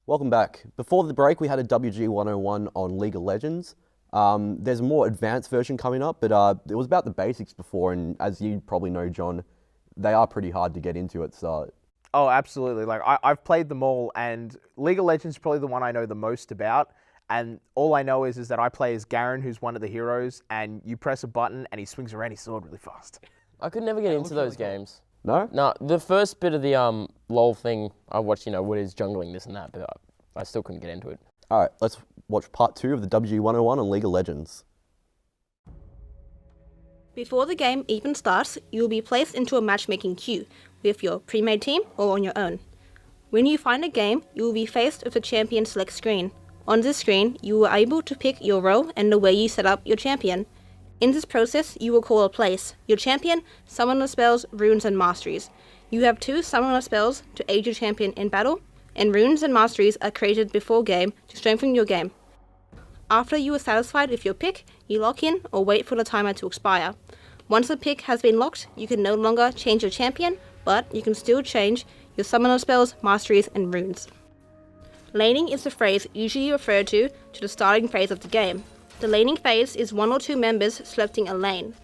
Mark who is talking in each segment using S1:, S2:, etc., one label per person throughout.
S1: Welcome back. Before the break, we had a WG 101 on League of Legends. There's a more advanced version coming up, but it was about the basics before, and as you probably know, John, they are pretty hard to get into at the start.
S2: Oh, absolutely. Like I've played them all, and League of Legends is probably the one I know the most about. And all I know is that I play as Garen, who's one of the heroes, and you press a button and he swings around his sword really fast.
S3: I could never get into those games.
S1: No?
S3: No, the first bit of the LOL thing, I watched, what is jungling, this and that, but I still couldn't get into it.
S1: All right, let's watch part 2 of the WG 101 on League of Legends.
S4: Before the game even starts, you will be placed into a matchmaking queue with your pre-made team or on your own. When you find a game, you will be faced with a champion select screen. On this screen, you are able to pick your role and the way you set up your champion. In this process, you will call a place, your champion, summoner spells, runes, and masteries. You have 2 summoner spells to aid your champion in battle, and runes and masteries are created before game to strengthen your game. After you are satisfied with your pick, you lock in or wait for the timer to expire. Once the pick has been locked, you can no longer change your champion, but you can still change your summoner spells, masteries, and runes. Laning is the phrase usually referred to the starting phase of the game. The laning phase is 1 or 2 members selecting a lane.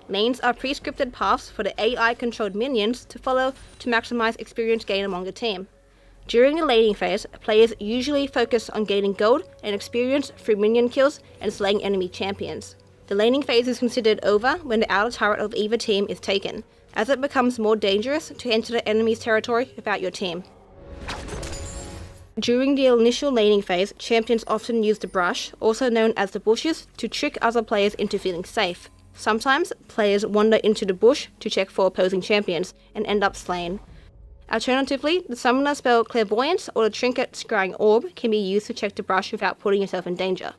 S4: Lanes are pre-scripted paths for the AI-controlled minions to follow to maximize experience gain among the team. During the laning phase, players usually focus on gaining gold and experience through minion kills and slaying enemy champions. The laning phase is considered over when the outer turret of either team is taken, as it becomes more dangerous to enter the enemy's territory without your team. During the initial laning phase, champions often use the brush, also known as the bushes, to trick other players into feeling safe. Sometimes, players wander into the bush to check for opposing champions and end up slain. Alternatively, the summoner spell Clairvoyance or the trinket Scrying Orb can be used to check the brush without putting yourself in danger.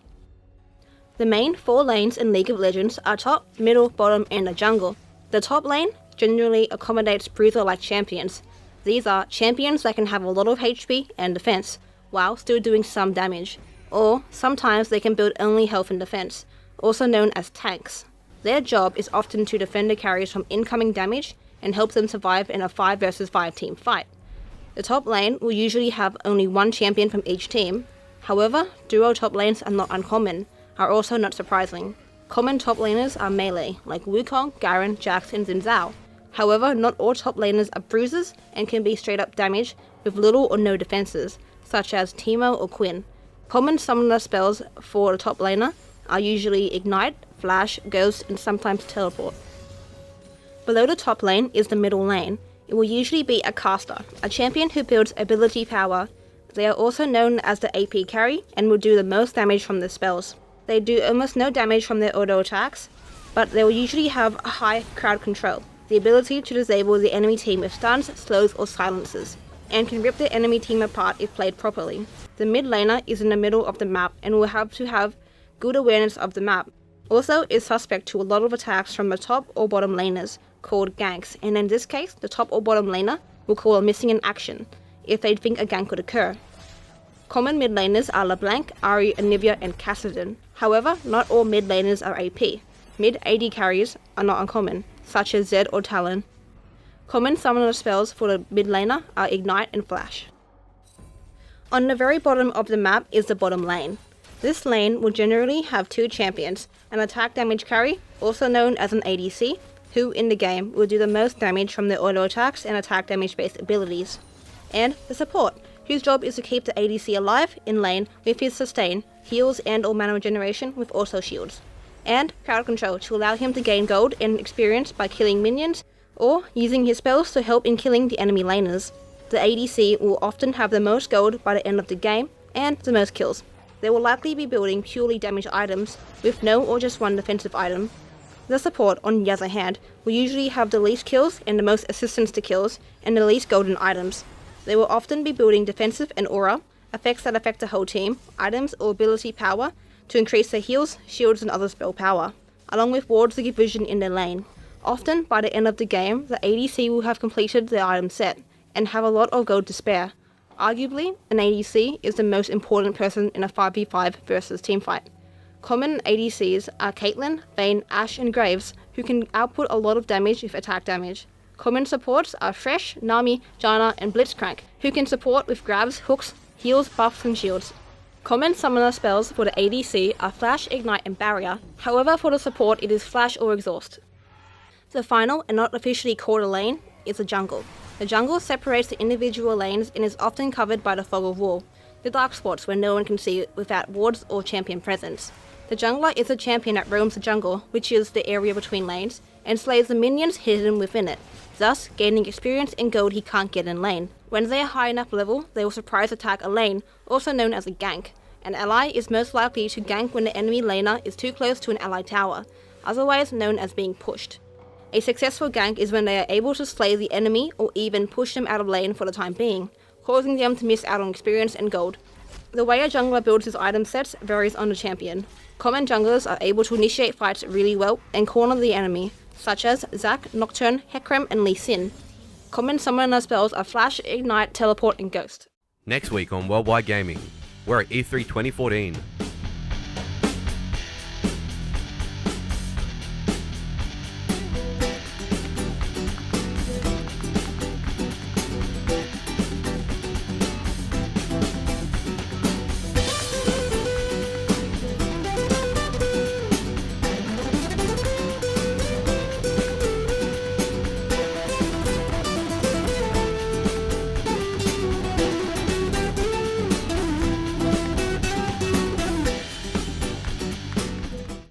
S4: The main 4 lanes in League of Legends are top, middle, bottom, and the jungle. The top lane generally accommodates bruiser-like champions. These are champions that can have a lot of HP and defense, while still doing some damage. Or, sometimes they can build only health and defense, also known as tanks. Their job is often to defend the carries from incoming damage and help them survive in a 5 versus 5 team fight. The top lane will usually have only 1 champion from each team. However, duo top lanes are not uncommon, are also not surprising. Common top laners are melee, like Wukong, Garen, Jax, and Xin Zhao. However, not all top laners are bruisers and can be straight up damage with little or no defenses, such as Teemo or Quinn. Common summoner spells for a top laner are usually Ignite, Flash, Ghost, and sometimes Teleport. Below the top lane is the middle lane. It will usually be a caster, a champion who builds ability power. They are also known as the AP carry and will do the most damage from their spells. They do almost no damage from their auto attacks, but they will usually have a high crowd control, the ability to disable the enemy team with stuns, slows, or silences, and can rip the enemy team apart if played properly. The mid laner is in the middle of the map and will have to have good awareness of the map. Also is suspect to a lot of attacks from the top or bottom laners, called ganks, and in this case, the top or bottom laner will call a missing in action if they think a gank could occur. Common mid laners are LeBlanc, Ahri, Anivia, and Kassadin. However, not all mid laners are AP. Mid AD carries are not uncommon, such as Zed or Talon. Common summoner spells for the mid laner are Ignite and Flash. On the very bottom of the map is the bottom lane. This lane will generally have 2 champions, an attack damage carry, also known as an ADC, who in the game will do the most damage from their auto attacks and attack damage based abilities, and the support, whose job is to keep the ADC alive in lane with his sustain, heals and or mana regeneration with auto shields, and crowd control to allow him to gain gold and experience by killing minions or using his spells to help in killing the enemy laners. The ADC will often have the most gold by the end of the game and the most kills. They will likely be building purely damaged items with no or just 1 defensive item. The support, on the other hand, will usually have the least kills and the most assistance to kills and the least golden items. They will often be building defensive and aura, effects that affect the whole team, items or ability power to increase their heals, shields, and other spell power, along with wards to give vision in their lane. Often, by the end of the game, the ADC will have completed their item set and have a lot of gold to spare. Arguably, an ADC is the most important person in a 5v5 versus teamfight. Common ADCs are Caitlyn, Vayne, Ashe, and Graves, who can output a lot of damage with attack damage. Common supports are Thresh, Nami, Janna, and Blitzcrank, who can support with grabs, hooks, heals, buffs, and shields. Common summoner spells for the ADC are Flash, Ignite, and Barrier. However, for the support, it is Flash or Exhaust. The final, and not officially called a lane, is the jungle. The jungle separates the individual lanes and is often covered by the fog of war, the dark spots where no one can see without wards or champion presence. The jungler is a champion that roams the jungle, which is the area between lanes, and slays the minions hidden within it, thus gaining experience and gold he can't get in lane. When they are high enough level, they will surprise attack a lane, also known as a gank. An ally is most likely to gank when the enemy laner is too close to an ally tower, otherwise known as being pushed. A successful gank is when they are able to slay the enemy or even push them out of lane for the time being, causing them to miss out on experience and gold. The way a jungler builds his item sets varies on the champion. Common junglers are able to initiate fights really well and corner the enemy, such as Zac, Nocturne, Hecarim, and Lee Sin. Common summoner spells are Flash, Ignite, Teleport, and Ghost.
S5: Next week on Worldwide Gaming, we're at E3 2014.